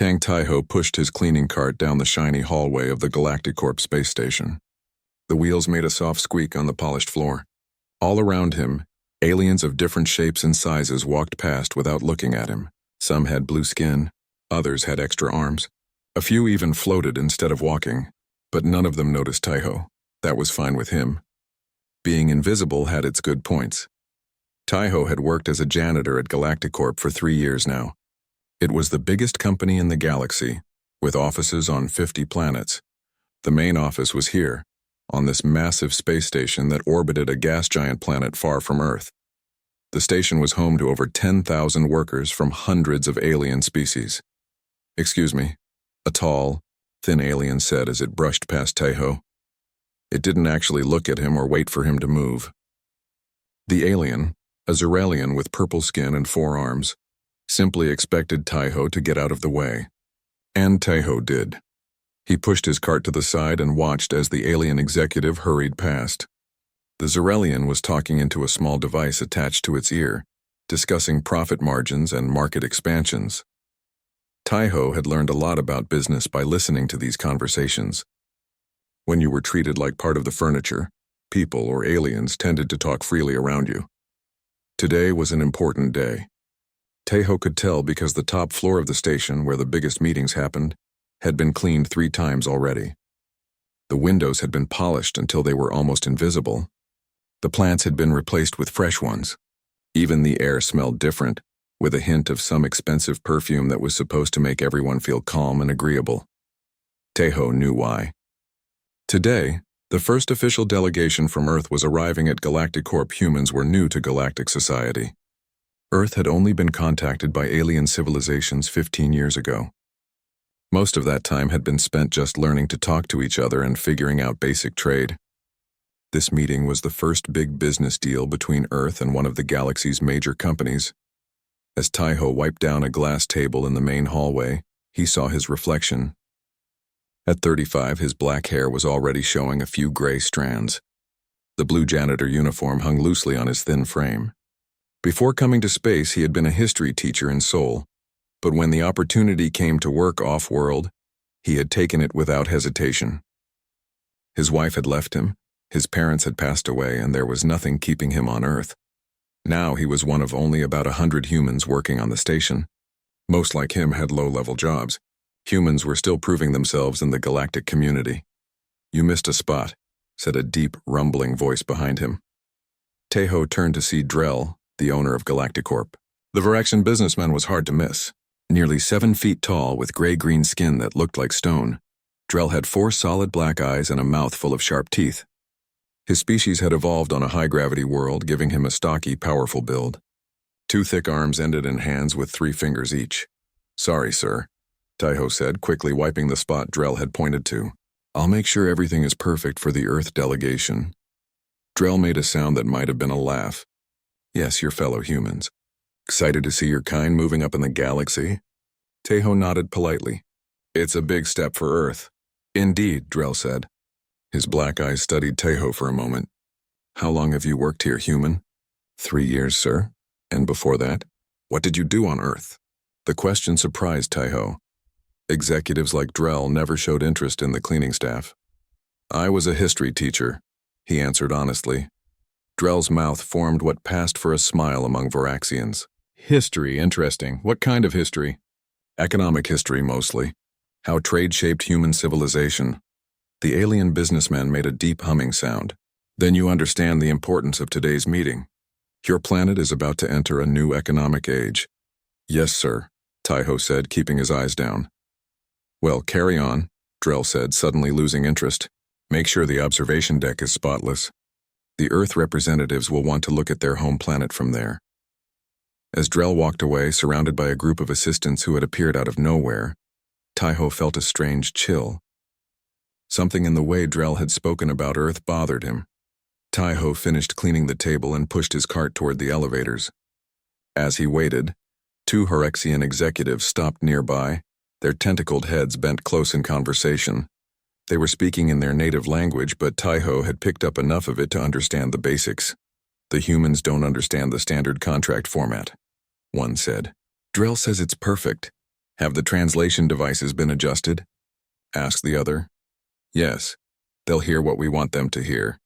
Kang Taiho pushed his cleaning cart down the shiny hallway of the Galactic Corp space station. The wheels made a soft squeak on the polished floor. All around him, aliens of different shapes and sizes walked past without looking at him. Some had blue skin, others had extra arms. A few even floated instead of walking, but none of them noticed Taiho. That was fine with him. Being invisible had its good points. Taiho had worked as a janitor at Galactic Corp for 3 years now. It was the biggest company in the galaxy, with offices on 50 planets. The main office was here, on this massive space station that orbited a gas giant planet far from Earth. The station was home to over 10,000 workers from hundreds of alien species. "Excuse me," a tall, thin alien said as it brushed past Taiho. It didn't actually look at him or wait for him to move. The alien, a Zeralian with purple skin and 4 arms, simply expected Taiho to get out of the way. And Taiho did. He pushed his cart to the side and watched as the alien executive hurried past. The Zeralian was talking into a small device attached to its ear, discussing profit margins and market expansions. Taiho had learned a lot about business by listening to these conversations. When you were treated like part of the furniture, people or aliens tended to talk freely around you. Today was an important day. Taiho could tell because the top floor of the station, where the biggest meetings happened, had been cleaned 3 times already. The windows had been polished until they were almost invisible. The plants had been replaced with fresh ones. Even the air smelled different, with a hint of some expensive perfume that was supposed to make everyone feel calm and agreeable. Taiho knew why. Today, the first official delegation from Earth was arriving at Galactic Corp. Humans were new to galactic society. Earth had only been contacted by alien civilizations 15 years ago. Most of that time had been spent just learning to talk to each other and figuring out basic trade. This meeting was the first big business deal between Earth and one of the galaxy's major companies. As Taiho wiped down a glass table in the main hallway, he saw his reflection. At 35, his black hair was already showing a few gray strands. The blue janitor uniform hung loosely on his thin frame. Before coming to space, he had been a history teacher in Seoul, but when the opportunity came to work off-world, he had taken it without hesitation. His wife had left him, his parents had passed away, and there was nothing keeping him on Earth. Now he was one of only about 100 humans working on the station. Most like him had low-level jobs. Humans were still proving themselves in the galactic community. "You missed a spot," said a deep, rumbling voice behind him. Taiho turned to see Drell, the owner of Galactic Corp. The Varaxian businessman was hard to miss. Nearly 7 feet tall with gray-green skin that looked like stone, Drell had 4 solid black eyes and a mouth full of sharp teeth. His species had evolved on a high-gravity world, giving him a stocky, powerful build. 2 thick arms ended in hands with 3 fingers each. "Sorry, sir," Taiho said, quickly wiping the spot Drell had pointed to. "I'll make sure everything is perfect for the Earth delegation." Drell made a sound that might have been a laugh. "Yes, your fellow humans. Excited to see your kind moving up in the galaxy?" Taiho nodded politely. "It's a big step for Earth." "Indeed," Drell said. His black eyes studied Taiho for a moment. "How long have you worked here, human?" 3 years, sir. "And before that? What did you do on Earth?" The question surprised Taiho. Executives like Drell never showed interest in the cleaning staff. "I was a history teacher," he answered honestly. Drell's mouth formed what passed for a smile among Varaxians. "History, interesting. What kind of history?" "Economic history, mostly. How trade shaped human civilization." The alien businessman made a deep humming sound. "Then you understand the importance of today's meeting. Your planet is about to enter a new economic age." "Yes, sir," Taiho said, keeping his eyes down. "Well, carry on," Drell said, suddenly losing interest. "Make sure the observation deck is spotless. The Earth representatives will want to look at their home planet from there." As Drell walked away, surrounded by a group of assistants who had appeared out of nowhere, Taiho felt a strange chill. Something in the way Drell had spoken about Earth bothered him. Taiho finished cleaning the table and pushed his cart toward the elevators. As he waited, 2 Horexian executives stopped nearby, their tentacled heads bent close in conversation. They were speaking in their native language, but Taiho had picked up enough of it to understand the basics. "The humans don't understand the standard contract format," one said. "Drell says it's perfect. Have the translation devices been adjusted? Asked the other. Yes. They'll hear what we want them to hear.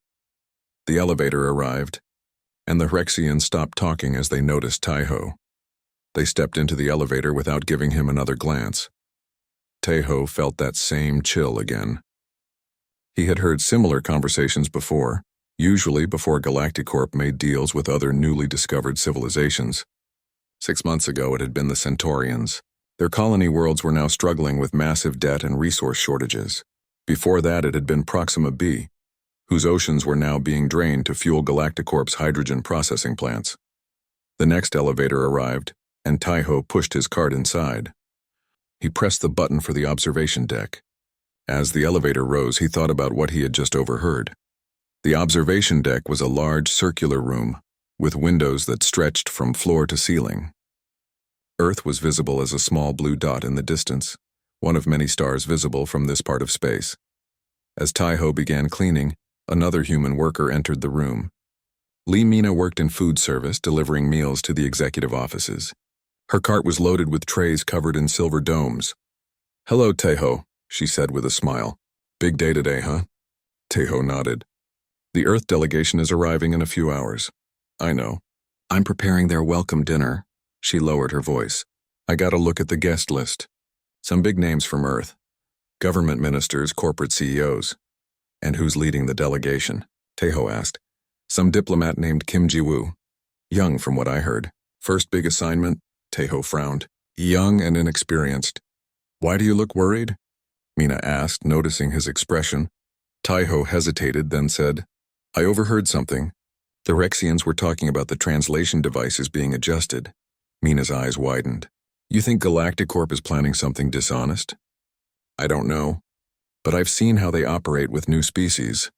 The elevator arrived, and the Rexians stopped talking as they noticed Taiho. They stepped into the elevator without giving him another glance. Taiho felt that same chill again. He had heard similar conversations before, usually before Galactic Corp made deals with other newly discovered civilizations. 6 months ago it had been the Centaurians. Their colony worlds were now struggling with massive debt and resource shortages. Before that it had been Proxima B, whose oceans were now being drained to fuel Galactic Corp's hydrogen processing plants. The next elevator arrived, and Taiho pushed his cart inside. He pressed the button for the observation deck. As the elevator rose, he thought about what he had just overheard. The observation deck was a large circular room, with windows that stretched from floor to ceiling. Earth was visible as a small blue dot in the distance, one of many stars visible from this part of space. As Taiho began cleaning, another human worker entered the room. Mina worked in food service, delivering meals to the executive offices. Her cart was loaded with trays covered in silver domes. "Hello, Taiho," she said with a smile. "Big day today, huh?" Taiho nodded. "The Earth delegation is arriving in a few hours." "I know. I'm preparing their welcome dinner." She lowered her voice. "I got a look at the guest list. Some big names from Earth. Government ministers, corporate CEOs. And who's leading the delegation?" Taiho asked. "Some diplomat named Kim Ji-woo. Young, from what I heard. First big assignment?" Taiho frowned. "Young and inexperienced." "Why do you look worried?" Mina asked, noticing his expression. Taiho hesitated, then said, "I overheard something. The Rexians were talking about the translation devices being adjusted." Mina's eyes widened. "You think Galactic Corp is planning something dishonest?" "I don't know, but I've seen how they operate with new species.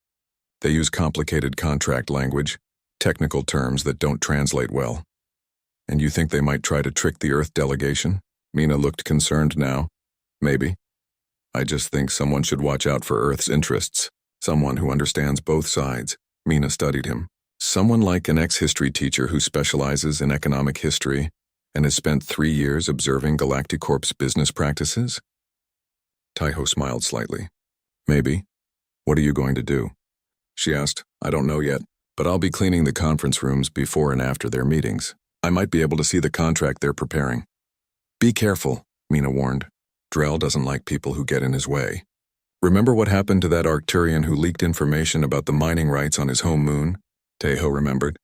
They use complicated contract language, technical terms that don't translate well. And you think they might try to trick the Earth delegation?" Mina looked concerned now. "Maybe. I just think someone should watch out for Earth's interests. Someone who understands both sides." Mina studied him. "Someone like an ex-history teacher who specializes in economic history and has spent 3 years observing Galactic Corp's business practices?" Taiho smiled slightly. "Maybe. What are you going to do?" She asked. "I don't know yet, but I'll be cleaning the conference rooms before and after their meetings. I might be able to see the contract they're preparing." "Be careful," Mina warned. "Drell doesn't like people who get in his way. Remember what happened to that Arcturian who leaked information about the mining rights on his home moon?" Taiho remembered.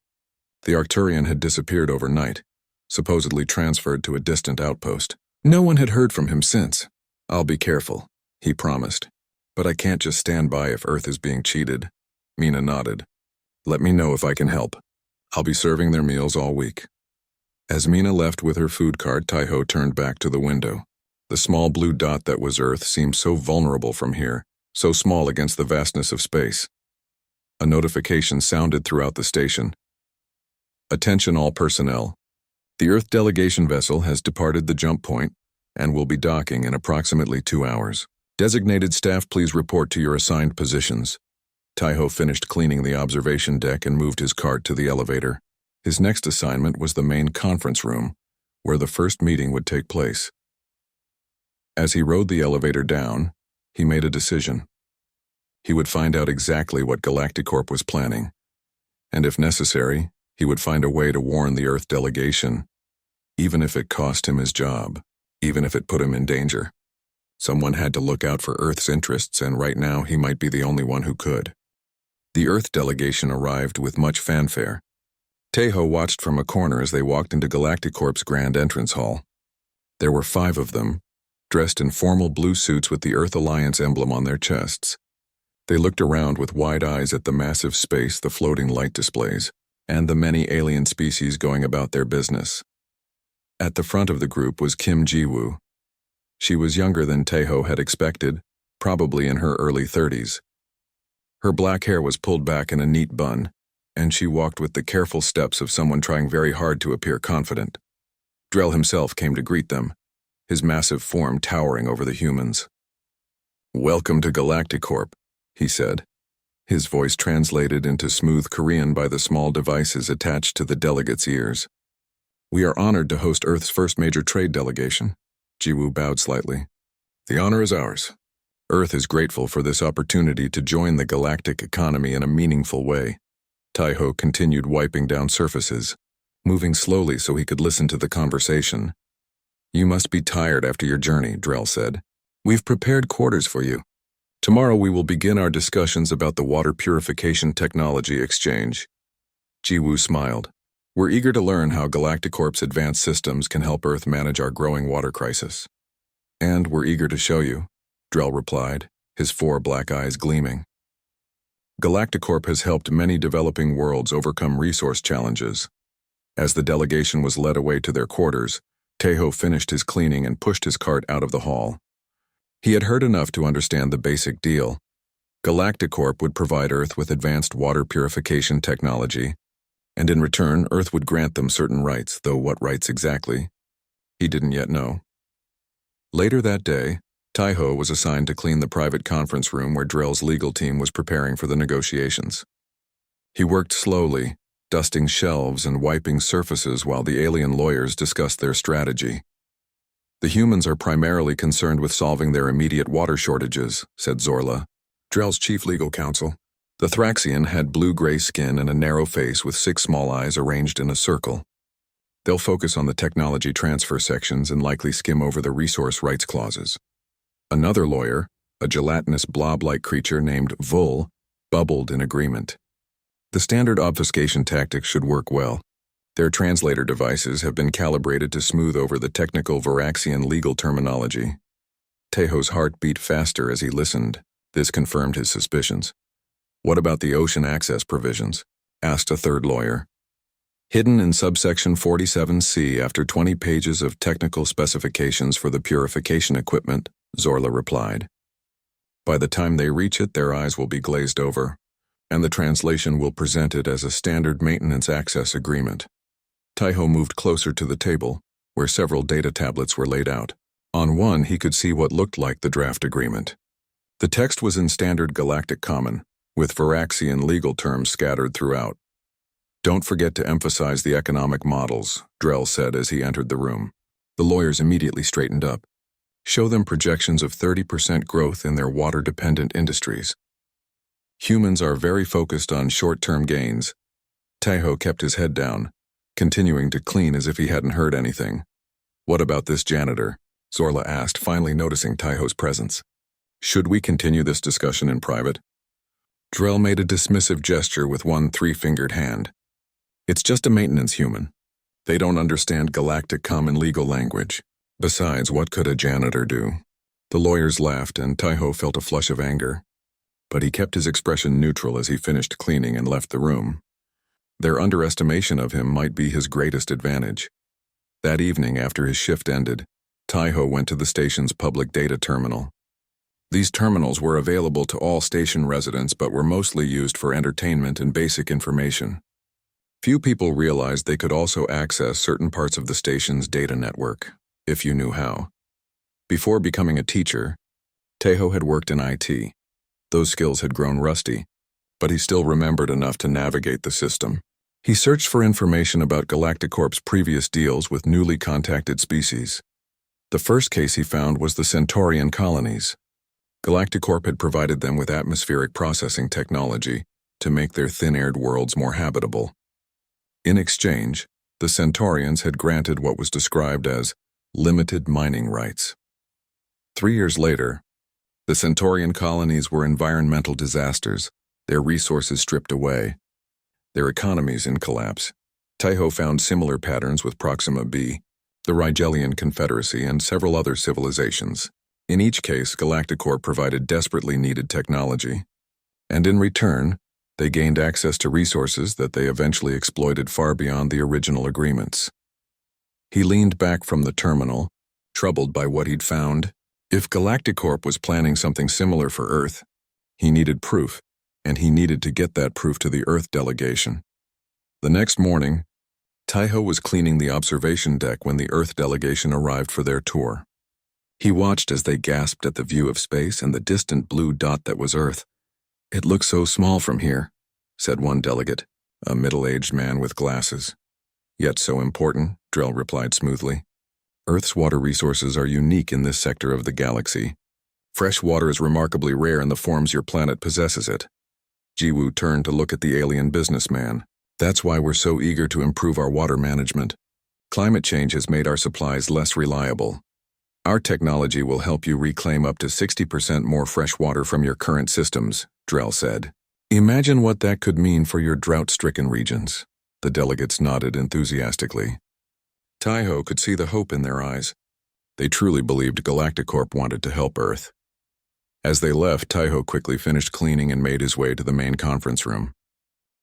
The Arcturian had disappeared overnight, supposedly transferred to a distant outpost. No one had heard from him since. "I'll be careful," he promised. "But I can't just stand by if Earth is being cheated." Mina nodded. "Let me know if I can help. I'll be serving their meals all week." As Mina left with her food cart, Taiho turned back to the window. The small blue dot that was Earth seemed so vulnerable from here, so small against the vastness of space. A notification sounded throughout the station. "Attention all personnel. The Earth delegation vessel has departed the jump point and will be docking in approximately 2 hours. Designated staff, please report to your assigned positions." Taiho finished cleaning the observation deck and moved his cart to the elevator. His next assignment was the main conference room, where the first meeting would take place. As he rode the elevator down, he made a decision. He would find out exactly what Galactic Corp was planning, and if necessary, he would find a way to warn the Earth delegation, even if it cost him his job, even if it put him in danger. Someone had to look out for Earth's interests, and right now he might be the only one who could. The Earth delegation arrived with much fanfare. Taiho watched from a corner as they walked into Galactic Corp's grand entrance hall. There were 5 of them, dressed in formal blue suits with the Earth Alliance emblem on their chests. They looked around with wide eyes at the massive space, the floating light displays, and the many alien species going about their business. At the front of the group was Kim Ji-woo. She was younger than Taiho had expected, probably in her early 30s. Her black hair was pulled back in a neat bun, and she walked with the careful steps of someone trying very hard to appear confident. Drell himself came to greet them, his massive form towering over the humans. "Welcome to Galactic Corp," he said. His voice translated into smooth Korean by the small devices attached to the delegates' ears. "We are honored to host Earth's first major trade delegation. Jiwoo bowed slightly. The honor is ours. Earth is grateful for this opportunity to join the galactic economy in a meaningful way. Taiho continued wiping down surfaces, moving slowly so he could listen to the conversation. You must be tired after your journey, Drell said. We've prepared quarters for you. Tomorrow we will begin our discussions about the water purification technology exchange. Jiwoo smiled. We're eager to learn how Galactic Corp's advanced systems can help Earth manage our growing water crisis. And we're eager to show you, Drell replied, his 4 black eyes gleaming. Galactic Corp has helped many developing worlds overcome resource challenges. As the delegation was led away to their quarters, Taiho finished his cleaning and pushed his cart out of the hall. He had heard enough to understand the basic deal. Galactic Corp would provide Earth with advanced water purification technology, and in return, Earth would grant them certain rights, though what rights exactly, he didn't yet know. Later that day, Taiho was assigned to clean the private conference room where Drell's legal team was preparing for the negotiations. He worked slowly, dusting shelves and wiping surfaces while the alien lawyers discussed their strategy. The humans are primarily concerned with solving their immediate water shortages, said Zorla, Drell's chief legal counsel. The Thraxian had blue-gray skin and a narrow face with 6 small eyes arranged in a circle. They'll focus on the technology transfer sections and likely skim over the resource rights clauses. Another lawyer, a gelatinous blob-like creature named Vul, bubbled in agreement. The standard obfuscation tactics should work well. Their translator devices have been calibrated to smooth over the technical Varaxian legal terminology. Taiho's heart beat faster as he listened. This confirmed his suspicions. What about the ocean access provisions? Asked a third lawyer. Hidden in subsection 47C after 20 pages of technical specifications for the purification equipment, Zorla replied. By the time they reach it, their eyes will be glazed over, and the translation will present it as a standard maintenance access agreement. Taiho moved closer to the table, where several data tablets were laid out. On one, he could see what looked like the draft agreement. The text was in standard galactic common, with Varaxian legal terms scattered throughout. Don't forget to emphasize the economic models, Drell said as he entered the room. The lawyers immediately straightened up. Show them projections of 30% growth in their water-dependent industries. Humans are very focused on short-term gains. Taiho kept his head down, continuing to clean as if he hadn't heard anything. What about this janitor? Zorla asked, finally noticing Taiho's presence. Should we continue this discussion in private? Drell made a dismissive gesture with one 3-fingered hand. It's just a maintenance human. They don't understand galactic common legal language. Besides, what could a janitor do? The lawyers laughed, and Taiho felt a flush of anger. But he kept his expression neutral as he finished cleaning and left the room. Their underestimation of him might be his greatest advantage. That evening, after his shift ended, Taiho went to the station's public data terminal. These terminals were available to all station residents but were mostly used for entertainment and basic information. Few people realized they could also access certain parts of the station's data network, if you knew how. Before becoming a teacher, Taiho had worked in IT. Those skills had grown rusty, but he still remembered enough to navigate the system. He searched for information about Galactic Corp's previous deals with newly contacted species. The first case he found was the Centaurian colonies. Galactic Corp had provided them with atmospheric processing technology to make their thin-aired worlds more habitable. In exchange, the Centaurians had granted what was described as limited mining rights. 3 years later, the Centaurian colonies were environmental disasters, their resources stripped away, their economies in collapse. Taiho found similar patterns with Proxima b, the Rigelian Confederacy, and several other civilizations. In each case, Galactic Corp provided desperately needed technology, and in return, they gained access to resources that they eventually exploited far beyond the original agreements. He leaned back from the terminal, troubled by what he'd found. If Galactic Corp was planning something similar for Earth, he needed proof, and he needed to get that proof to the Earth delegation. The next morning, Taiho was cleaning the observation deck when the Earth delegation arrived for their tour. He watched as they gasped at the view of space and the distant blue dot that was Earth. "It looks so small from here," said one delegate, a middle-aged man with glasses. "Yet so important," Drell replied smoothly. Earth's water resources are unique in this sector of the galaxy. Fresh water is remarkably rare in the forms your planet possesses it. Jiwoo turned to look at the alien businessman. That's why we're so eager to improve our water management. Climate change has made our supplies less reliable. Our technology will help you reclaim up to 60% more fresh water from your current systems, Drell said. Imagine what that could mean for your drought-stricken regions. The delegates nodded enthusiastically. Taiho could see the hope in their eyes. They truly believed Galactic Corp wanted to help Earth. As they left, Taiho quickly finished cleaning and made his way to the main conference room.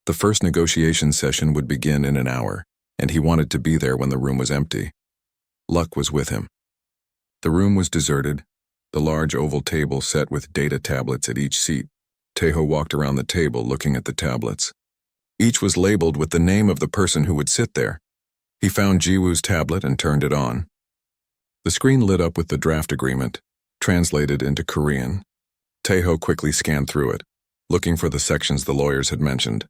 The first negotiation session would begin in an hour, and he wanted to be there when the room was empty. Luck was with him. The room was deserted, the large oval table set with data tablets at each seat. Taiho walked around the table looking at the tablets. Each was labeled with the name of the person who would sit there. He found Jiwoo's tablet and turned it on. The screen lit up with the draft agreement, translated into Korean. Taiho quickly scanned through it, looking for the sections the lawyers had mentioned.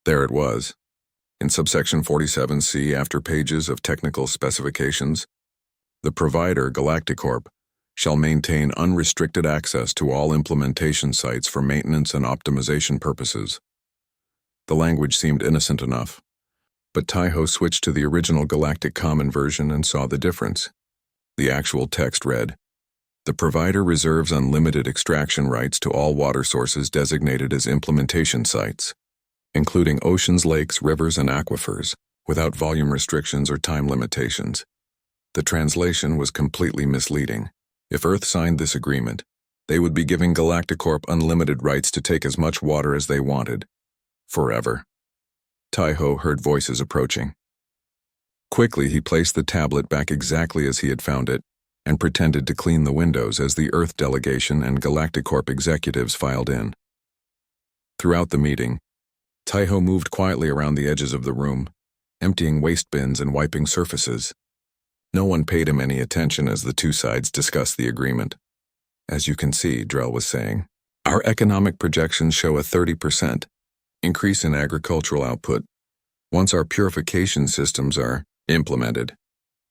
There it was. In subsection 47C, after pages of technical specifications, the provider, Galactic Corp, shall maintain unrestricted access to all implementation sites for maintenance and optimization purposes. The language seemed innocent enough, but Taiho switched to the original Galactic Common version and saw the difference. The actual text read, "The provider reserves unlimited extraction rights to all water sources designated as implementation sites, including oceans, lakes, rivers, and aquifers, without volume restrictions or time limitations." The translation was completely misleading. If Earth signed this agreement, they would be giving Galactic Corp unlimited rights to take as much water as they wanted. Forever. Taiho heard voices approaching. Quickly, he placed the tablet back exactly as he had found it and pretended to clean the windows as the Earth delegation and Galactic Corp executives filed in. Throughout the meeting, Taiho moved quietly around the edges of the room, emptying waste bins and wiping surfaces. No one paid him any attention as the two sides discussed the agreement. As you can see, Drell was saying, our economic projections show a 30% increase in agricultural output once our purification systems are implemented.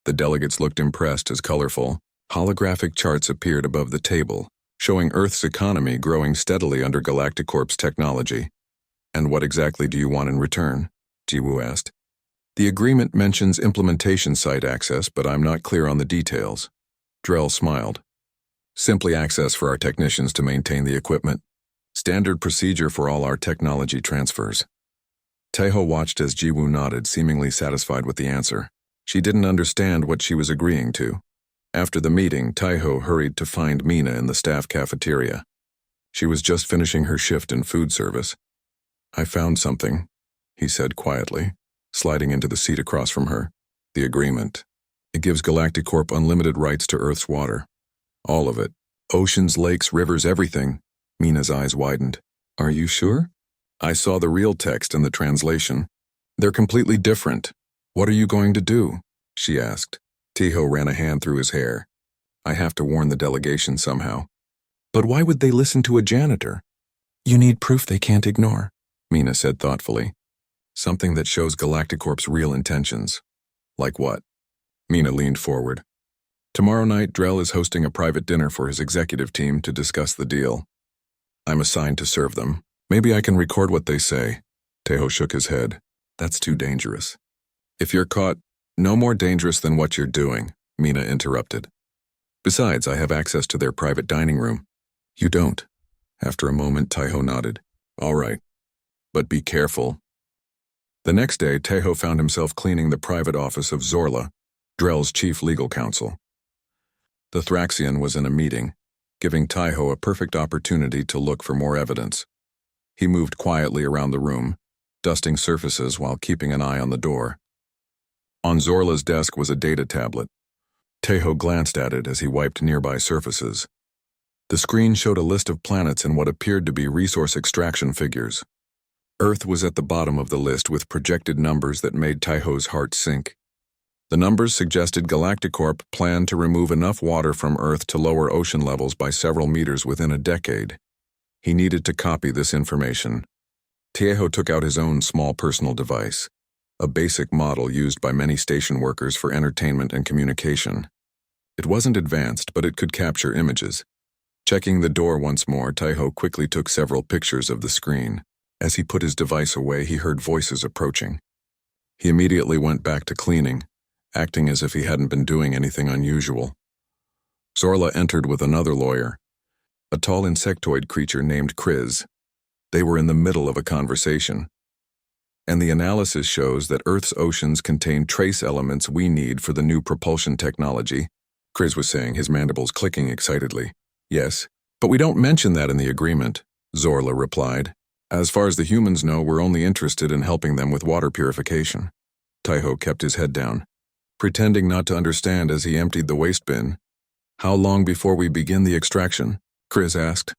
The delegates looked impressed as colorful, holographic charts appeared above the table, showing Earth's economy growing steadily under Galactic Corp's technology. And what exactly do you want in return? Jiwoo asked. The agreement mentions implementation site access, but I'm not clear on the details. Drell smiled. Simply access for our technicians to maintain the equipment. Standard procedure for all our technology transfers. Taiho watched as Jiwoo nodded, seemingly satisfied with the answer. She didn't understand what she was agreeing to. After the meeting, Taiho hurried to find Mina in the staff cafeteria. She was just finishing her shift in food service. I found something, he said quietly, sliding into the seat across from her. The agreement. It gives Galactic Corp unlimited rights to Earth's water. All of it. Oceans, lakes, rivers, everything. Mina's eyes widened. Are you sure? I saw the real text and the translation. They're completely different. What are you going to do? She asked. Taiho ran a hand through his hair. I have to warn the delegation somehow. But why would they listen to a janitor? You need proof they can't ignore, Mina said thoughtfully. Something that shows Galactic Corp's real intentions. Like what? Mina leaned forward. Tomorrow night, Drell is hosting a private dinner for his executive team to discuss the deal. I'm assigned to serve them. Maybe I can record what they say. Taiho shook his head. That's too dangerous. If you're caught, no more dangerous than what you're doing, Mina interrupted. Besides, I have access to their private dining room. You don't. After a moment, Taiho nodded. All right. But be careful. The next day, Taiho found himself cleaning the private office of Zorla, Drell's chief legal counsel. The Thraxian was in a meeting, giving Taiho a perfect opportunity to look for more evidence. He moved quietly around the room, dusting surfaces while keeping an eye on the door. On Zorla's desk was a data tablet. Taiho glanced at it as he wiped nearby surfaces. The screen showed a list of planets and what appeared to be resource extraction figures. Earth was at the bottom of the list with projected numbers that made Taiho's heart sink. The numbers suggested Galactic Corp planned to remove enough water from Earth to lower ocean levels by several meters within a decade. He needed to copy this information. Taiho took out his own small personal device, a basic model used by many station workers for entertainment and communication. It wasn't advanced, but it could capture images. Checking the door once more, Taiho quickly took several pictures of the screen. As he put his device away, he heard voices approaching. He immediately went back to cleaning, acting as if he hadn't been doing anything unusual. Zorla entered with another lawyer, a tall insectoid creature named Kriz. They were in the middle of a conversation. And the analysis shows that Earth's oceans contain trace elements we need for the new propulsion technology, Kriz was saying, his mandibles clicking excitedly. Yes, but we don't mention that in the agreement, Zorla replied. As far as the humans know, we're only interested in helping them with water purification. Taiho kept his head down, pretending not to understand as he emptied the waste bin. How long before we begin the extraction? Kriz asked.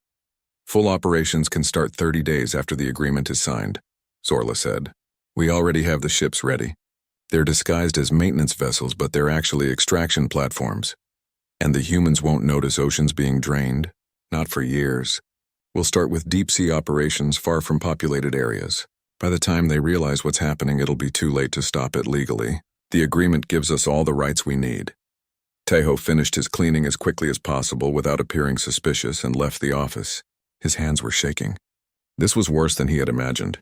Full operations can start 30 days after the agreement is signed, Zorla said. We already have the ships ready. They're disguised as maintenance vessels, but they're actually extraction platforms. And the humans won't notice oceans being drained, not for years. We'll start with deep-sea operations far from populated areas. By the time they realize what's happening, it'll be too late to stop it legally. The agreement gives us all the rights we need. Taiho finished his cleaning as quickly as possible without appearing suspicious and left the office. His hands were shaking. This was worse than he had imagined.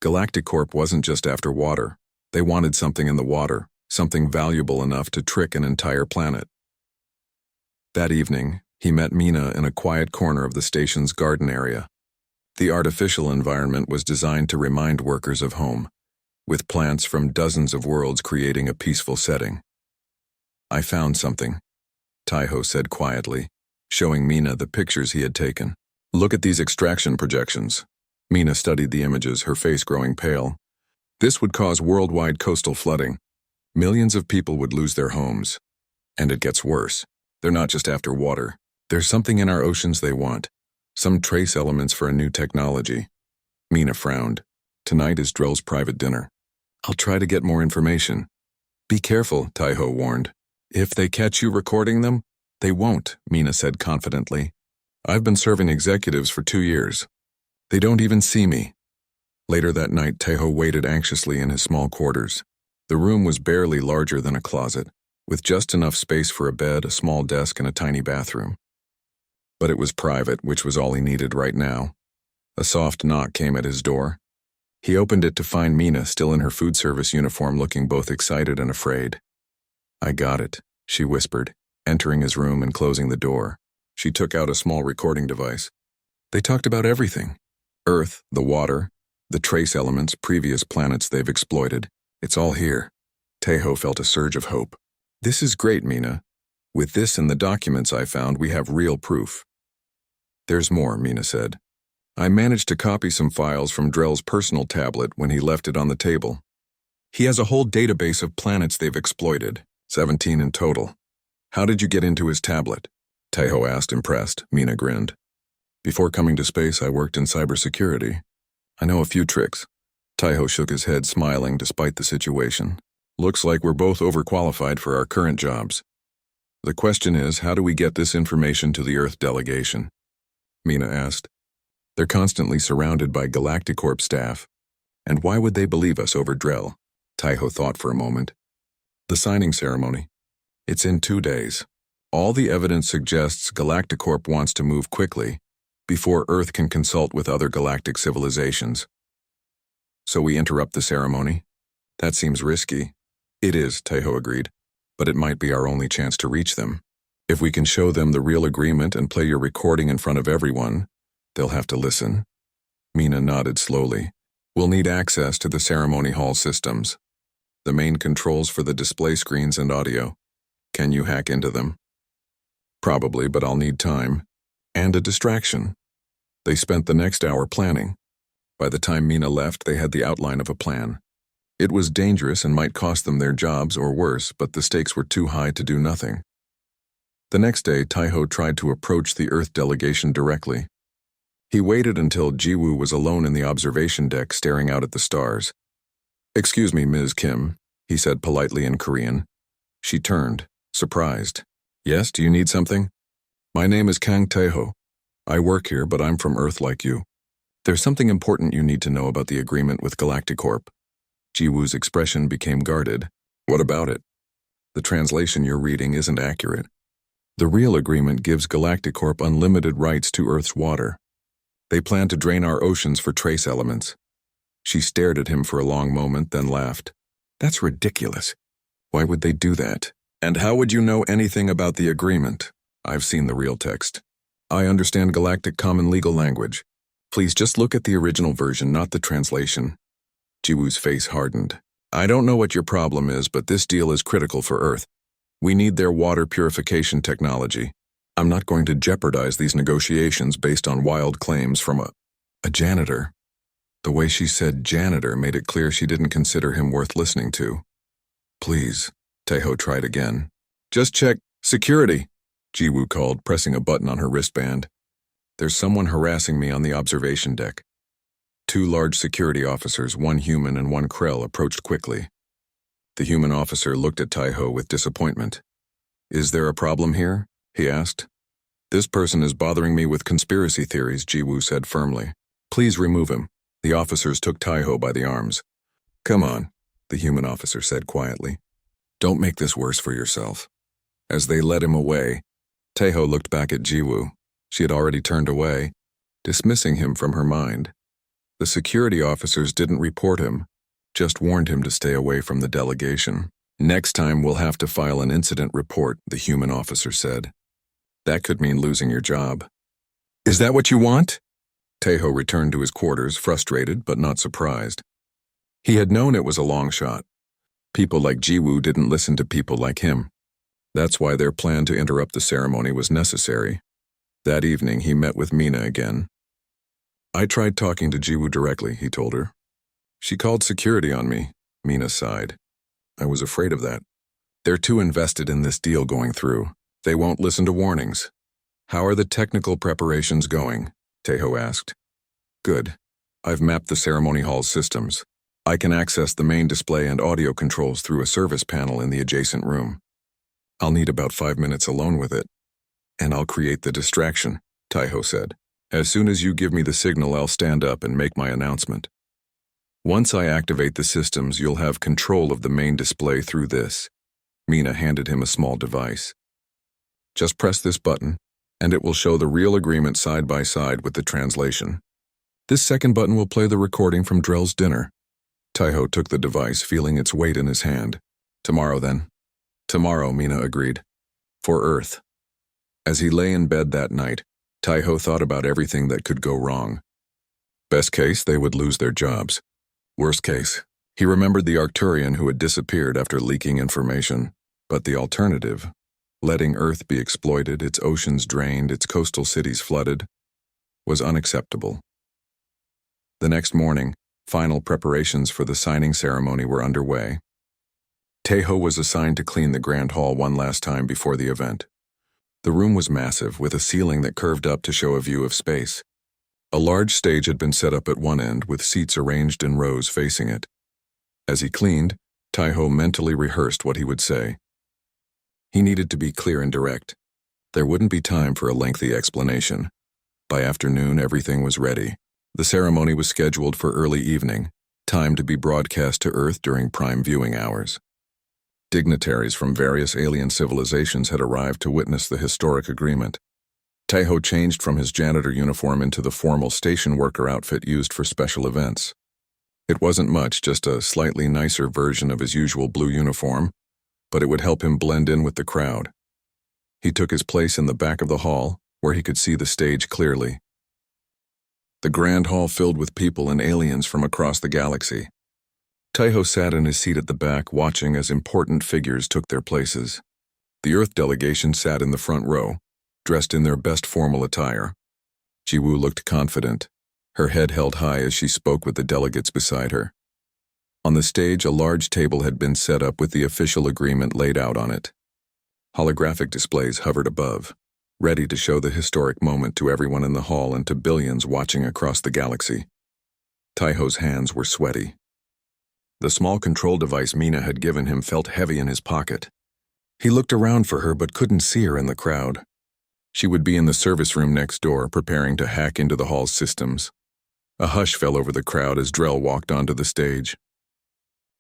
Galactic Corp wasn't just after water. They wanted something in the water, something valuable enough to trick an entire planet. That evening, he met Mina in a quiet corner of the station's garden area. The artificial environment was designed to remind workers of home, with plants from dozens of worlds creating a peaceful setting. I found something, Taiho said quietly, showing Mina the pictures he had taken. Look at these extraction projections. Mina studied the images, her face growing pale. This would cause worldwide coastal flooding. Millions of people would lose their homes. And it gets worse. They're not just after water. There's something in our oceans they want. Some trace elements for a new technology. Mina frowned. Tonight is Drell's private dinner. I'll try to get more information. Be careful, Taiho warned. If they catch you recording them, they won't, Mina said confidently. I've been serving executives for 2 years. They don't even see me. Later that night, Taiho waited anxiously in his small quarters. The room was barely larger than a closet, with just enough space for a bed, a small desk, and a tiny bathroom. But it was private, which was all he needed right now. A soft knock came at his door. He opened it to find Mina still in her food service uniform, looking both excited and afraid. I got it, she whispered, entering his room and closing the door. She took out a small recording device. They talked about everything. Earth, the water, the trace elements, previous planets they've exploited. It's all here. Taiho felt a surge of hope. This is great, Mina. With this and the documents I found, we have real proof. There's more, Mina said. I managed to copy some files from Drell's personal tablet when he left it on the table. He has a whole database of planets they've exploited, 17 in total. How did you get into his tablet? Taiho asked, impressed. Mina grinned. Before coming to space, I worked in cybersecurity. I know a few tricks. Taiho shook his head, smiling despite the situation. Looks like we're both overqualified for our current jobs. The question is, how do we get this information to the Earth delegation? Mina asked. They're constantly surrounded by Galactic Corp staff. And why would they believe us over Drell? Taiho thought for a moment. The signing ceremony. It's in 2 days. All the evidence suggests Galactic Corp wants to move quickly, before Earth can consult with other galactic civilizations. So we interrupt the ceremony? That seems risky. It is, Taiho agreed, but it might be our only chance to reach them. If we can show them the real agreement and play your recording in front of everyone, they'll have to listen. Mina nodded slowly. We'll need access to the ceremony hall systems. The main controls for the display screens and audio. Can you hack into them? Probably, but I'll need time. And a distraction. They spent the next hour planning. By the time Mina left, they had the outline of a plan. It was dangerous and might cost them their jobs or worse, but the stakes were too high to do nothing. The next day, Taiho tried to approach the Earth delegation directly. He waited until Jiwoo was alone in the observation deck staring out at the stars. Excuse me, Ms. Kim, he said politely in Korean. She turned, surprised. Yes, do you need something? My name is Kang Taeho. I work here, but I'm from Earth like you. There's something important you need to know about the agreement with Galactic Corp. Jiwoo's expression became guarded. What about it? The translation you're reading isn't accurate. The real agreement gives Galactic Corp unlimited rights to Earth's water. They plan to drain our oceans for trace elements. She stared at him for a long moment, then laughed. That's ridiculous. Why would they do that? And how would you know anything about the agreement? I've seen the real text. I understand Galactic Common Legal Language. Please just look at the original version, not the translation. Jiwoo's face hardened. I don't know what your problem is, but this deal is critical for Earth. We need their water purification technology. I'm not going to jeopardize these negotiations based on wild claims from a janitor. The way she said janitor made it clear she didn't consider him worth listening to. Please, Taeho tried again. Just check security, Jiwoo called, pressing a button on her wristband. There's someone harassing me on the observation deck. 2 large security officers, 1 human and 1 Krell, approached quickly. The human officer looked at Taeho with disappointment. Is there a problem here? He asked. This person is bothering me with conspiracy theories, Jiwoo said firmly. Please remove him. The officers took Taeho by the arms. Come on, the human officer said quietly. Don't make this worse for yourself. As they led him away, Taeho looked back at Jiwoo. She had already turned away, dismissing him from her mind. The security officers didn't report him, just warned him to stay away from the delegation. Next time we'll have to file an incident report, the human officer said. That could mean losing your job. Is that what you want? Taeho returned to his quarters, frustrated but not surprised. He had known it was a long shot. People like Jiwoo didn't listen to people like him. That's why their plan to interrupt the ceremony was necessary. That evening he met with Mina again. I tried talking to Jiwoo directly, he told her. She called security on me, Mina sighed. I was afraid of that. They're too invested in this deal going through. They won't listen to warnings. How are the technical preparations going? Taeho asked. Good. I've mapped the ceremony hall's systems. I can access the main display and audio controls through a service panel in the adjacent room. I'll need about 5 minutes alone with it. And I'll create the distraction, Taeho said. As soon as you give me the signal, I'll stand up and make my announcement. Once I activate the systems, you'll have control of the main display through this. Mina handed him a small device. Just press this button, and it will show the real agreement side by side with the translation. This second button will play the recording from Drell's dinner. Taeho took the device, feeling its weight in his hand. Tomorrow, then. Tomorrow, Mina agreed. For Earth. As he lay in bed that night, Taeho thought about everything that could go wrong. Best case, they would lose their jobs. Worst case, he remembered the Arcturian who had disappeared after leaking information. But the alternative, letting Earth be exploited, its oceans drained, its coastal cities flooded, was unacceptable. The next morning, final preparations for the signing ceremony were underway. Taeho was assigned to clean the Grand Hall one last time before the event. The room was massive, with a ceiling that curved up to show a view of space. A large stage had been set up at one end, with seats arranged in rows facing it. As he cleaned, Taeho mentally rehearsed what he would say. He needed to be clear and direct. There wouldn't be time for a lengthy explanation. By afternoon, everything was ready. The ceremony was scheduled for early evening, time to be broadcast to Earth during prime viewing hours. Dignitaries from various alien civilizations had arrived to witness the historic agreement. Taeho changed from his janitor uniform into the formal station worker outfit used for special events. It wasn't much, just a slightly nicer version of his usual blue uniform, but it would help him blend in with the crowd. He took his place in the back of the hall, where he could see the stage clearly. The Grand Hall filled with people and aliens from across the galaxy. Taeho sat in his seat at the back, watching as important figures took their places. The Earth delegation sat in the front row, dressed in their best formal attire. Jiwoo looked confident, her head held high as she spoke with the delegates beside her. On the stage, a large table had been set up with the official agreement laid out on it. Holographic displays hovered above, ready to show the historic moment to everyone in the hall and to billions watching across the galaxy. Taeho's hands were sweaty. The small control device Mina had given him felt heavy in his pocket. He looked around for her but couldn't see her in the crowd. She would be in the service room next door, preparing to hack into the hall's systems. A hush fell over the crowd as Drell walked onto the stage.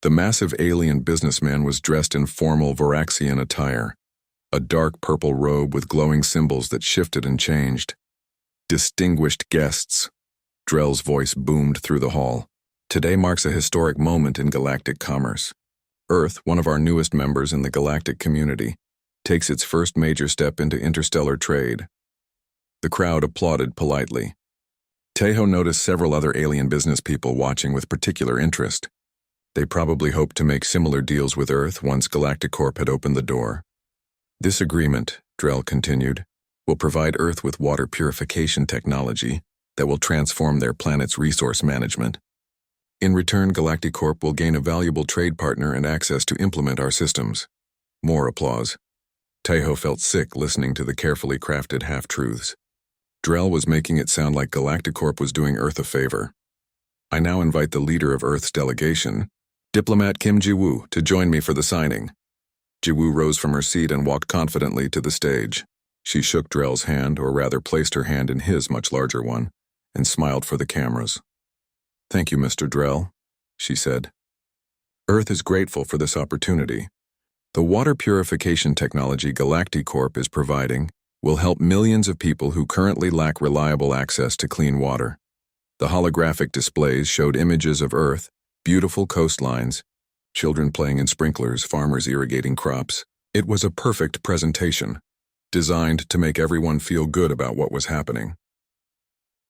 The massive alien businessman was dressed in formal Varaxian attire, a dark purple robe with glowing symbols that shifted and changed. Distinguished guests. Drell's voice boomed through the hall. Today marks a historic moment in galactic commerce. Earth, one of our newest members in the galactic community, takes its first major step into interstellar trade. The crowd applauded politely. Tejo noticed several other alien business people watching with particular interest. They probably hoped to make similar deals with Earth once Galactic Corp had opened the door. This agreement, Drell continued, will provide Earth with water purification technology that will transform their planet's resource management. In return, Galactic Corp will gain a valuable trade partner and access to implement our systems. More applause. Tejo felt sick listening to the carefully crafted half-truths. Drell was making it sound like Galactic Corp was doing Earth a favor. I now invite the leader of Earth's delegation, Diplomat Kim Ji-woo, to join me for the signing. Ji-woo rose from her seat and walked confidently to the stage. She shook Drell's hand, or rather placed her hand in his much larger one, and smiled for the cameras. Thank you, Mr. Drell, she said. Earth is grateful for this opportunity. The water purification technology Galactic Corp is providing will help millions of people who currently lack reliable access to clean water. The holographic displays showed images of Earth, beautiful coastlines, children playing in sprinklers, farmers irrigating crops. It was a perfect presentation, designed to make everyone feel good about what was happening.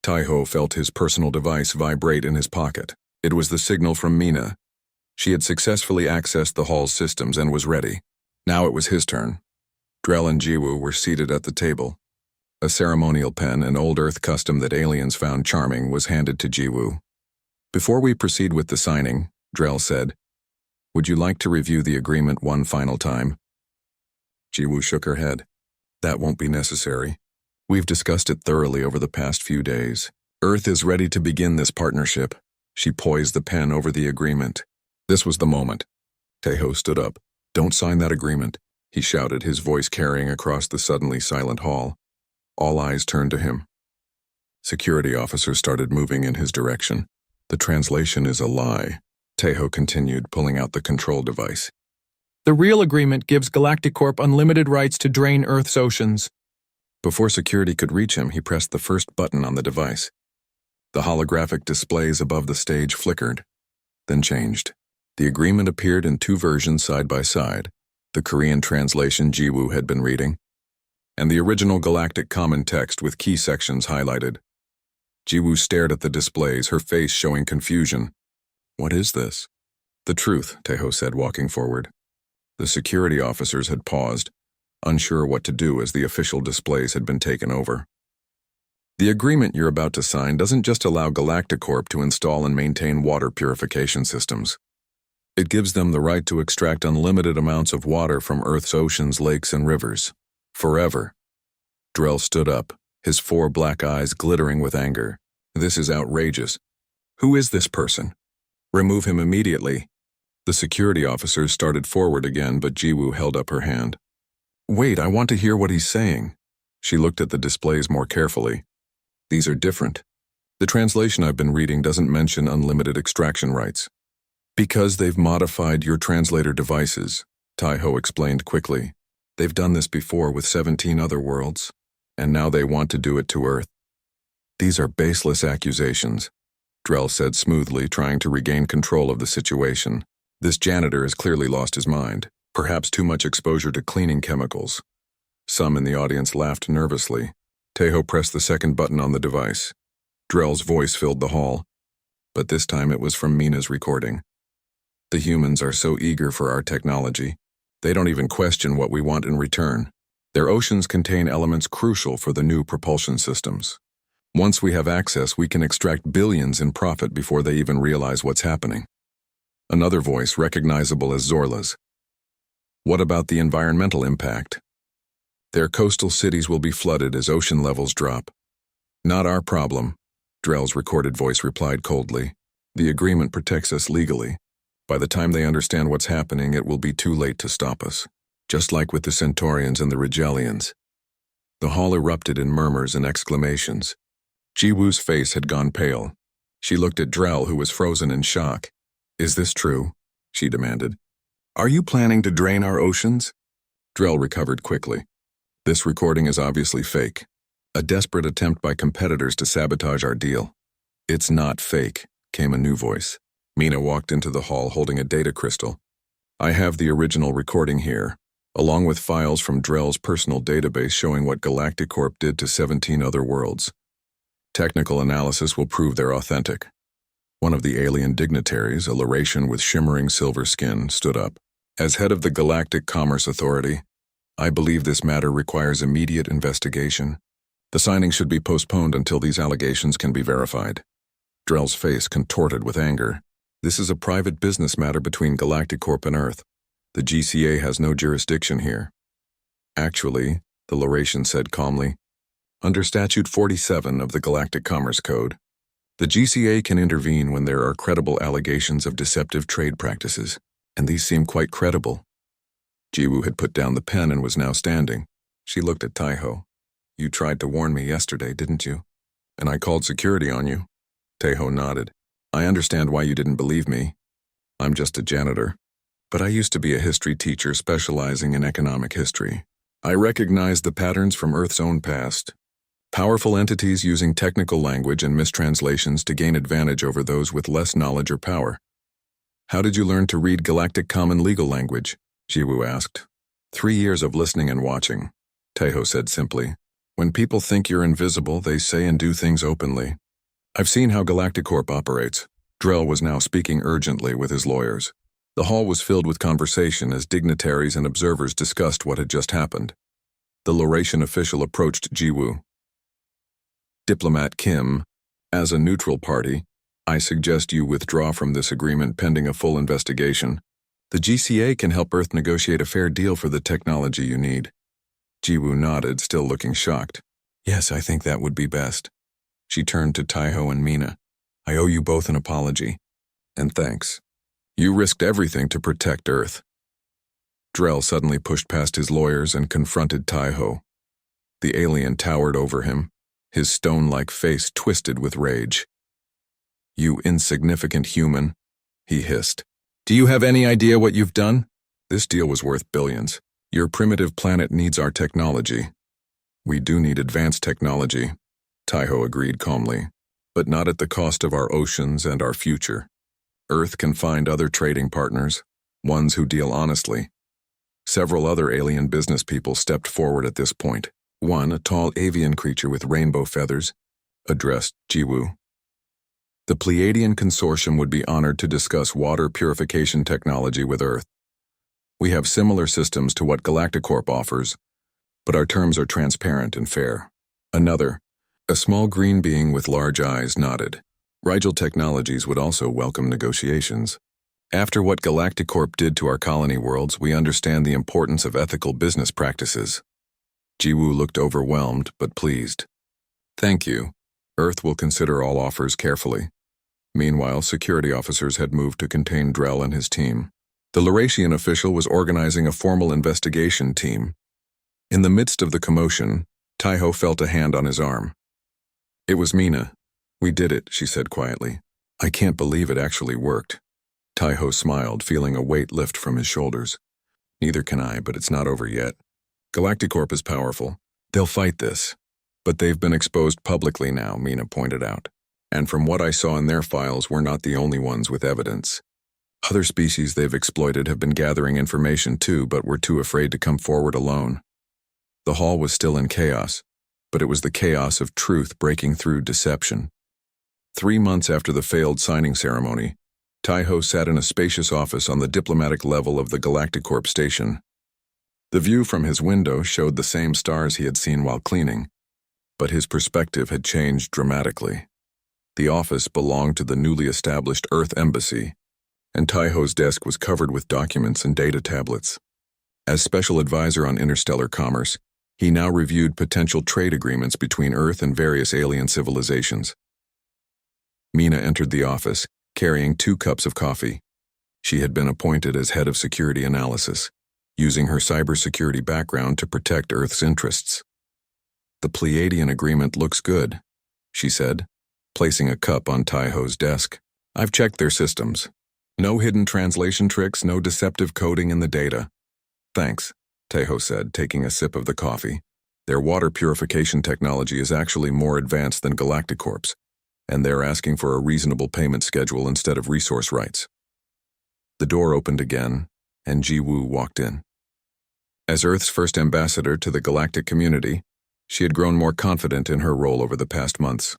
Tejo felt his personal device vibrate in his pocket. It was the signal from Mina. She had successfully accessed the hall's systems and was ready. Now it was his turn. Drell and Ji-woo were seated at the table. A ceremonial pen, an old Earth custom that aliens found charming, was handed to Ji-woo. Before we proceed with the signing, Drell said, would you like to review the agreement one final time? Ji-woo shook her head. That won't be necessary. We've discussed it thoroughly over the past few days. Earth is ready to begin this partnership. She poised the pen over the agreement. This was the moment. Tejo stood up. Don't sign that agreement, he shouted, his voice carrying across the suddenly silent hall. All eyes turned to him. Security officers started moving in his direction. The translation is a lie, Tejo continued, pulling out the control device. The real agreement gives Galactic Corp unlimited rights to drain Earth's oceans. Before security could reach him, he pressed the first button on the device. The holographic displays above the stage flickered, then changed. The agreement appeared in two versions side by side, the Korean translation Ji-woo had been reading, and the original Galactic common text with key sections highlighted. Ji-woo stared at the displays, her face showing confusion. What is this? The truth, Tejo said, walking forward. The security officers had paused, unsure what to do as the official displays had been taken over. The agreement you're about to sign doesn't just allow Galactic Corp to install and maintain water purification systems. It gives them the right to extract unlimited amounts of water from Earth's oceans, lakes, and rivers. Forever. Drell stood up, his four black eyes glittering with anger. This is outrageous. Who is this person? Remove him immediately. The security officers started forward again, but Ji-woo held up her hand. Wait, I want to hear what he's saying. She looked at the displays more carefully. These are different. The translation I've been reading doesn't mention unlimited extraction rights. Because they've modified your translator devices, Tejo explained quickly. They've done this before with 17 other worlds, and now they want to do it to Earth. These are baseless accusations, Drell said smoothly, trying to regain control of the situation. This janitor has clearly lost his mind. Perhaps too much exposure to cleaning chemicals. Some in the audience laughed nervously. Tejo pressed the second button on the device. Drell's voice filled the hall, but this time it was from Mina's recording. The humans are so eager for our technology, they don't even question what we want in return. Their oceans contain elements crucial for the new propulsion systems. Once we have access, we can extract billions in profit before they even realize what's happening. Another voice, recognizable as Zorla's. What about the environmental impact? Their coastal cities will be flooded as ocean levels drop. Not our problem, Drell's recorded voice replied coldly. The agreement protects us legally. By the time they understand what's happening, it will be too late to stop us. Just like with the Centaurians and the Rigelians. The hall erupted in murmurs and exclamations. Ji-woo's face had gone pale. She looked at Drell, who was frozen in shock. Is this true? She demanded. Are you planning to drain our oceans? Drell recovered quickly. This recording is obviously fake. A desperate attempt by competitors to sabotage our deal. It's not fake, came a new voice. Mina walked into the hall holding a data crystal. I have the original recording here, along with files from Drell's personal database showing what Galactic Corp did to 17 other worlds. Technical analysis will prove they're authentic. One of the alien dignitaries, a Narration with shimmering silver skin, stood up. As head of the Galactic Commerce Authority, I believe this matter requires immediate investigation. The signing should be postponed until these allegations can be verified. Drell's face contorted with anger. This is a private business matter between Galactic Corp and Earth. The GCA has no jurisdiction here. Actually, the Narration said calmly, under Statute 47 of the Galactic Commerce Code, the GCA can intervene when there are credible allegations of deceptive trade practices, and these seem quite credible. Jiwoo had put down the pen and was now standing. She looked at Taiho. You tried to warn me yesterday, didn't you? And I called security on you. Taiho nodded. I understand why you didn't believe me. I'm just a janitor. But I used to be a history teacher specializing in economic history. I recognized the patterns from Earth's own past. Powerful entities using technical language and mistranslations to gain advantage over those with less knowledge or power. How did you learn to read Galactic Common Legal Language? Jiwoo asked. 3 years of listening and watching, Taiho said simply. When people think you're invisible, they say and do things openly. I've seen how Galactic Corp operates. Drell was now speaking urgently with his lawyers. The hall was filled with conversation as dignitaries and observers discussed what had just happened. The Narration official approached Jiwoo. Diplomat Kim, as a neutral party, I suggest you withdraw from this agreement pending a full investigation. The GCA can help Earth negotiate a fair deal for the technology you need. Jiwoo nodded, still looking shocked. Yes, I think that would be best. She turned to Taiho and Mina. I owe you both an apology. And thanks. You risked everything to protect Earth. Drell suddenly pushed past his lawyers and confronted Taiho. The alien towered over him, his stone-like face twisted with rage. You insignificant human, he hissed. Do you have any idea what you've done? This deal was worth billions. Your primitive planet needs our technology. We do need advanced technology, Taiho agreed calmly, but not at the cost of our oceans and our future. Earth can find other trading partners, ones who deal honestly. Several other alien business people stepped forward at this point. One, a tall avian creature with rainbow feathers, addressed Jiwoo. The Pleiadian Consortium would be honored to discuss water purification technology with Earth. We have similar systems to what Galactic Corp offers, but our terms are transparent and fair. Another, a small green being with large eyes, nodded. Rigel Technologies would also welcome negotiations. After what Galactic Corp did to our colony worlds, we understand the importance of ethical business practices. Jiwoo looked overwhelmed, but pleased. Thank you. Earth will consider all offers carefully. Meanwhile, security officers had moved to contain Drell and his team. The Narration official was organizing a formal investigation team. In the midst of the commotion, Taiho felt a hand on his arm. It was Mina. We did it, she said quietly. I can't believe it actually worked. Taiho smiled, feeling a weight lift from his shoulders. Neither can I, but it's not over yet. Galactic Corp is powerful. They'll fight this. But they've been exposed publicly now, Mina pointed out. And from what I saw in their files, we're not the only ones with evidence. Other species they've exploited have been gathering information too, but were too afraid to come forward alone. The hall was still in chaos, but it was the chaos of truth breaking through deception. 3 months after the failed signing ceremony, Taiho sat in a spacious office on the diplomatic level of the Galactic Corp station. The view from his window showed the same stars he had seen while cleaning, but his perspective had changed dramatically. The office belonged to the newly established Earth Embassy, and Taiho's desk was covered with documents and data tablets. As special advisor on interstellar commerce, he now reviewed potential trade agreements between Earth and various alien civilizations. Mina entered the office, carrying 2 cups of coffee. She had been appointed as head of security analysis, using her cybersecurity background to protect Earth's interests. The Pleiadian agreement looks good, she said, placing a cup on Taiho's desk. I've checked their systems. No hidden translation tricks, no deceptive coding in the data. Thanks, Taiho said, taking a sip of the coffee. Their water purification technology is actually more advanced than Galactic Corp's, and they're asking for a reasonable payment schedule instead of resource rights. The door opened again, and Ji-woo walked in. As Earth's first ambassador to the galactic community, she had grown more confident in her role over the past months.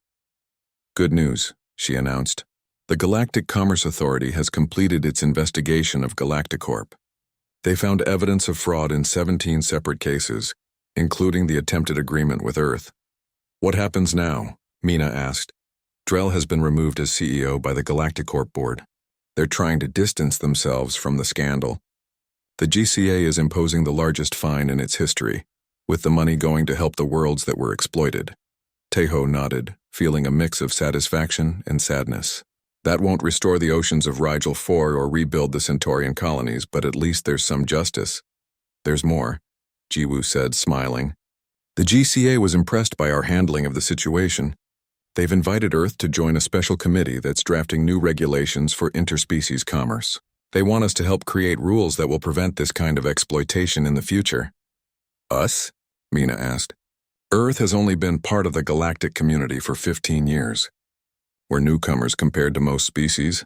Good news, she announced. The Galactic Commerce Authority has completed its investigation of Galactic Corp. They found evidence of fraud in 17 separate cases, including the attempted agreement with Earth. What happens now? Mina asked. Drell has been removed as CEO by the Galactic Corp board. They're trying to distance themselves from the scandal. The GCA is imposing the largest fine in its history, with the money going to help the worlds that were exploited. Taiho nodded, feeling a mix of satisfaction and sadness. That won't restore the oceans of Rigel IV or rebuild the Centaurian colonies, but at least there's some justice. There's more, Ji-woo said, smiling. The GCA was impressed by our handling of the situation. They've invited Earth to join a special committee that's drafting new regulations for interspecies commerce. They want us to help create rules that will prevent this kind of exploitation in the future. Us? Mina asked. Earth has only been part of the galactic community for 15 years. We're newcomers compared to most species.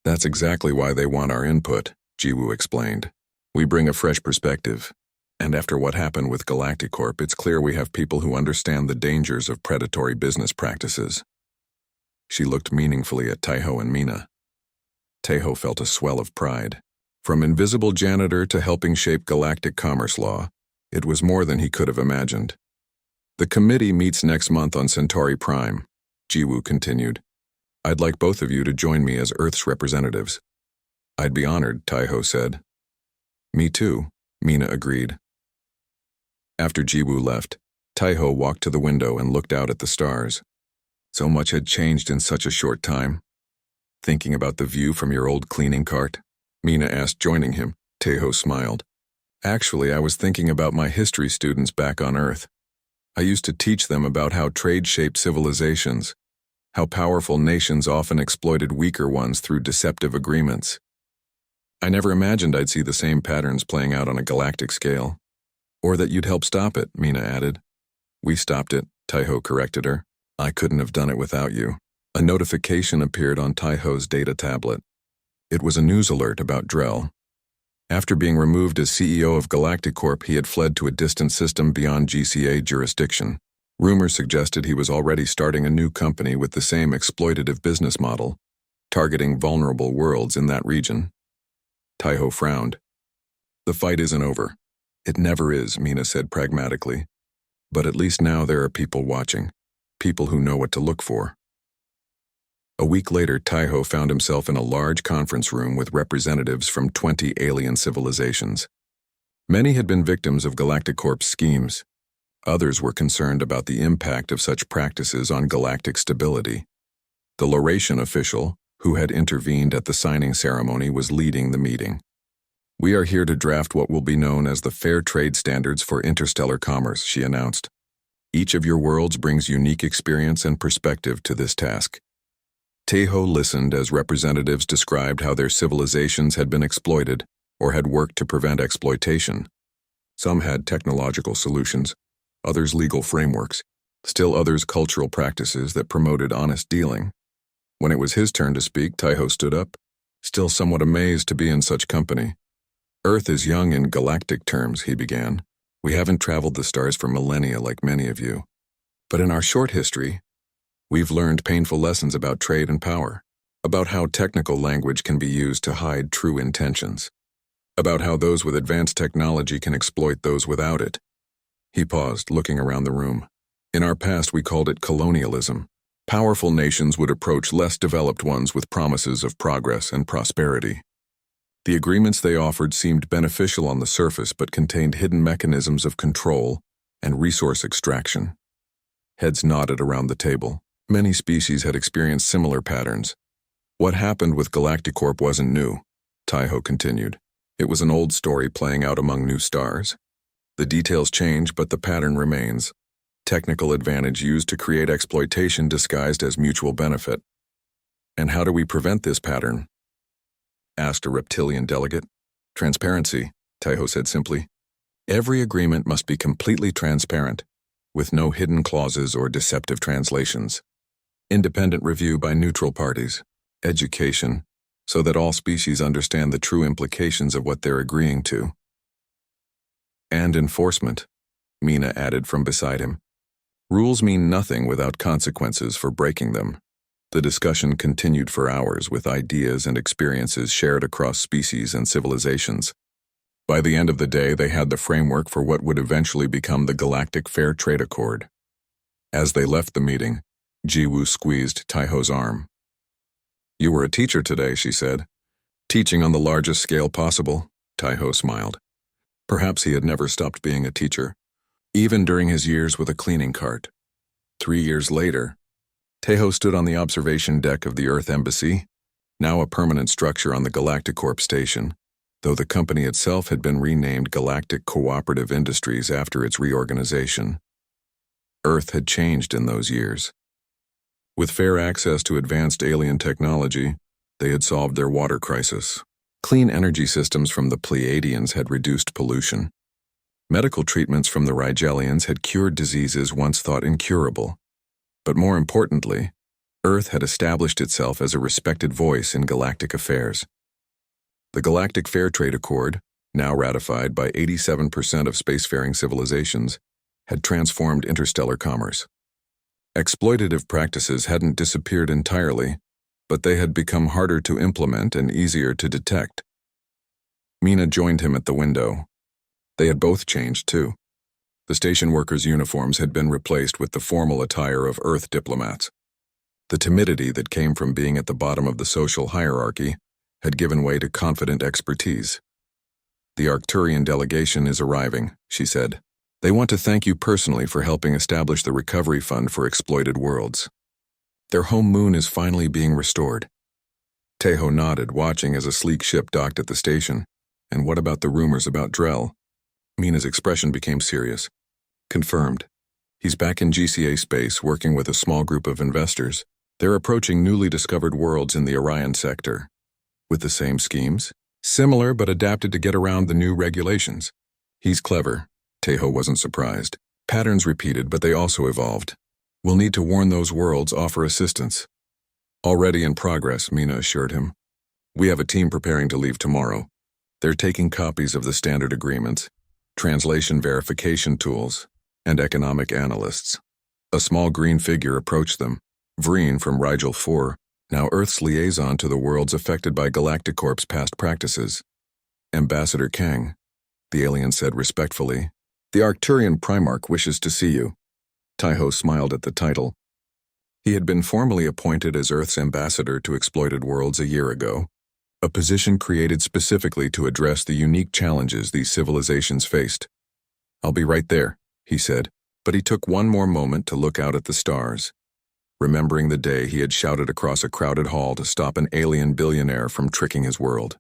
That's exactly why they want our input, Ji-woo explained. We bring a fresh perspective. And after what happened with Galactic Corp, it's clear we have people who understand the dangers of predatory business practices. She looked meaningfully at Taiho and Mina. Taiho felt a swell of pride. From invisible janitor to helping shape galactic commerce law, it was more than he could have imagined. The committee meets next month on Centauri Prime, Ji-woo continued. I'd like both of you to join me as Earth's representatives. I'd be honored, Taiho said. Me too, Mina agreed. After Ji-woo left, Taiho walked to the window and looked out at the stars. So much had changed in such a short time. Thinking about the view from your old cleaning cart? Mina asked, joining him. Taiho smiled. Actually, I was thinking about my history students back on Earth. I used to teach them about how trade shaped civilizations, how powerful nations often exploited weaker ones through deceptive agreements. I never imagined I'd see the same patterns playing out on a galactic scale. Or that you'd help stop it, Mina added. We stopped it, Taiho corrected her. I couldn't have done it without you. A notification appeared on Taiho's data tablet. It was a news alert about Drell. After being removed as CEO of Galactic Corp, he had fled to a distant system beyond GCA jurisdiction. Rumors suggested he was already starting a new company with the same exploitative business model, targeting vulnerable worlds in that region. Taiho frowned. The fight isn't over. It never is, Mina said pragmatically. But at least now there are people watching, people who know what to look for. A week later, Taiho found himself in a large conference room with representatives from 20 alien civilizations. Many had been victims of Galactic Corp's schemes. Others were concerned about the impact of such practices on galactic stability. The Narration official, who had intervened at the signing ceremony, was leading the meeting. We are here to draft what will be known as the Fair Trade Standards for Interstellar Commerce, she announced. Each of your worlds brings unique experience and perspective to this task. Taiho listened as representatives described how their civilizations had been exploited or had worked to prevent exploitation. Some had technological solutions, others legal frameworks, still others cultural practices that promoted honest dealing. When it was his turn to speak, Taiho stood up, still somewhat amazed to be in such company. Earth is young in galactic terms, he began. We haven't traveled the stars for millennia like many of you. But in our short history, we've learned painful lessons about trade and power, about how technical language can be used to hide true intentions, about how those with advanced technology can exploit those without it. He paused, looking around the room. In our past, we called it colonialism. Powerful nations would approach less developed ones with promises of progress and prosperity. The agreements they offered seemed beneficial on the surface but contained hidden mechanisms of control and resource extraction. Heads nodded around the table. Many species had experienced similar patterns. What happened with Galactic Corp wasn't new, Taiho continued. It was an old story playing out among new stars. The details change, but the pattern remains. Technical advantage used to create exploitation disguised as mutual benefit. And how do we prevent this pattern? Asked a reptilian delegate. Transparency, Taiho said simply. Every agreement must be completely transparent, with no hidden clauses or deceptive translations. Independent review by neutral parties. Education, so that all species understand the true implications of what they're agreeing to. And enforcement, Mina added from beside him. Rules mean nothing without consequences for breaking them. The discussion continued for hours with ideas and experiences shared across species and civilizations. By the end of the day, they had the framework for what would eventually become the Galactic Fair Trade Accord. As they left the meeting, Jiwoo squeezed Taiho's arm. "You were a teacher today," she said. "Teaching on the largest scale possible," Taiho smiled. Perhaps he had never stopped being a teacher, even during his years with a cleaning cart. 3 years later, Taiho stood on the observation deck of the Earth Embassy, now a permanent structure on the Galactic Corp station, though the company itself had been renamed Galactic Cooperative Industries after its reorganization. Earth had changed in those years. With fair access to advanced alien technology, they had solved their water crisis. Clean energy systems from the Pleiadians had reduced pollution. Medical treatments from the Rigelians had cured diseases once thought incurable. But more importantly, Earth had established itself as a respected voice in galactic affairs. The Galactic Fair Trade Accord, now ratified by 87% of spacefaring civilizations, had transformed interstellar commerce. Exploitative practices hadn't disappeared entirely, but they had become harder to implement and easier to detect. Mina joined him at the window. They had both changed, too. The station workers' uniforms had been replaced with the formal attire of Earth diplomats. The timidity that came from being at the bottom of the social hierarchy had given way to confident expertise. "The Arcturian delegation is arriving," she said. "They want to thank you personally for helping establish the Recovery Fund for Exploited Worlds. Their home moon is finally being restored." Taiho nodded, watching as a sleek ship docked at the station. "And what about the rumors about Drell?" Mina's expression became serious. "Confirmed. He's back in GCA space working with a small group of investors. They're approaching newly discovered worlds in the Orion sector." "With the same schemes?" "Similar, but adapted to get around the new regulations." "He's clever." Taiho wasn't surprised. "Patterns repeated, but they also evolved. We'll need to warn those worlds, offer assistance." "Already in progress," Mina assured him. "We have a team preparing to leave tomorrow. They're taking copies of the standard agreements, translation verification tools, and economic analysts." A small green figure approached them. Vreen from Rigel 4, now Earth's liaison to the worlds affected by Galactic Corp's past practices. "Ambassador Kang," the alien said respectfully. "The Arcturian Primarch wishes to see you." Taiho smiled at the title. He had been formally appointed as Earth's ambassador to exploited worlds a year ago, a position created specifically to address the unique challenges these civilizations faced. "I'll be right there," he said, but he took one more moment to look out at the stars, remembering the day he had shouted across a crowded hall to stop an alien billionaire from tricking his world.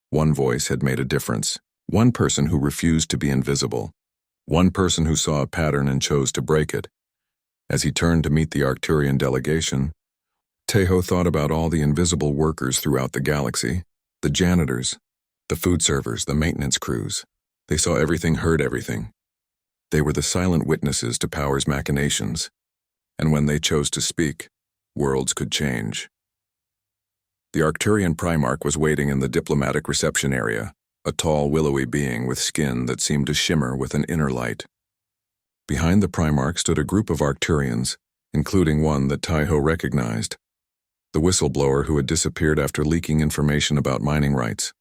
One voice had made a difference. One person who refused to be invisible. One person who saw a pattern and chose to break it. As he turned to meet the Arcturian delegation, Taiho thought about all the invisible workers throughout the galaxy, the janitors, the food servers, the maintenance crews. They saw everything, heard everything. They were the silent witnesses to power's machinations, and when they chose to speak, worlds could change. The Arcturian Primarch was waiting in the diplomatic reception area, a tall, willowy being with skin that seemed to shimmer with an inner light. Behind the Primarch stood a group of Arcturians, including one that Taiho recognized, the whistleblower who had disappeared after leaking information about mining rights.